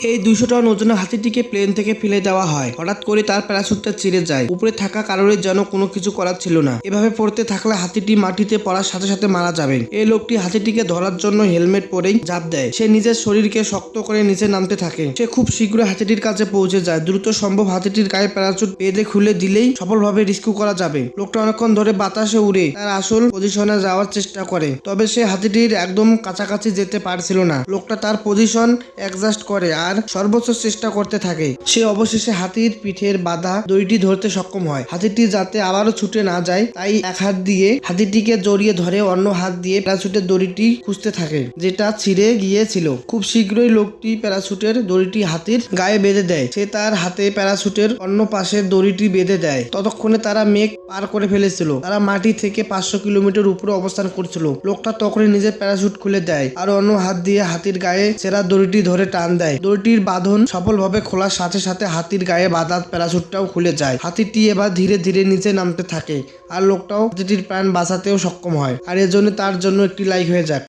এই 200 টন ওজনের হাতিটিকে প্লেন থেকে ফেলে দেওয়া হয়। হঠাৎ করে তার প্যারাশুটটা ছিঁড়ে যায়। উপরে থাকা কারোর যেন কোনো কিছু করার ছিল না। এভাবে পড়তে থাকলে হাতিটি মাটিতে পড়ার সাথে সাথে মারা যাবে। এই লোকটি হাতিটিকে ধরার জন্য হেলমেট পরেই ঝাঁপ দেয়। সে নিজের শরীরকে শক্ত করে নিচে নামতে থাকে। সে খুব শীঘ্রই হাতিটির কাছে পৌঁছে যায়। দ্রুত সম্ভব হাতিটির গায়ে প্যারাশুট বেঁধে খুলে দিলেই সফলভাবে রেস্কিউ করা যাবে। লোকটা অনেকক্ষণ ধরে বাতাসে উড়ে তার আসল পজিশনে যাওয়ার চেষ্টা করে, তবে সে হাতিটির একদম কাছাকাছি যেতে পারছিল না। লোকটা তার পজিশন অ্যাডজাস্ট করে আর সর্বোচ্চ চেষ্টা করতে থাকে। সে অবশেষে হাতির পিঠের বাঁধা দড়িটি ধরতে সক্ষম হয়। হাতিটি যাতে আবারও ছুটে না যায় তাই এক হাত দিয়ে হাতিটিকে জড়িয়ে ধরে অন্য হাত দিয়ে প্যারাশুটের দড়িটি খুঁজতে থাকে, যেটা ছিঁড়ে গিয়েছিল। খুব শীঘ্রই লোকটি প্যারাশুটের দড়িটি হাতির গায়ে বেঁধে দেয়। সে তার হাতে প্যারাশুটের অন্য পাশের দড়িটি বেঁধে দেয়। ততক্ষণে তারা মেঘ পার করে ফেলেছিল। তারা মাটি থেকে 500 কিলোমিটার উপরে অবস্থান করছিল। লোকটা তখনই নিজের প্যারাশুট খুলে দেয় আর অন্য হাত দিয়ে হাতির গায়ে ছেঁড়া দড়িটি ধরে টান দেয়। দড়িটির বাঁধন সফলভাবে খোলার সাথে সাথে হাতির গায়ে বাঁধা প্যারাশুটটাও খুলে যায়। হাতিটি এবার ধীরে ধীরে নিচে নামতে থাকে আর লোকটাও হাতিটির প্রাণ বাঁচাতেও সক্ষম হয়। আর এজন্য তার জন্য একটি লাইক হয়ে যাক।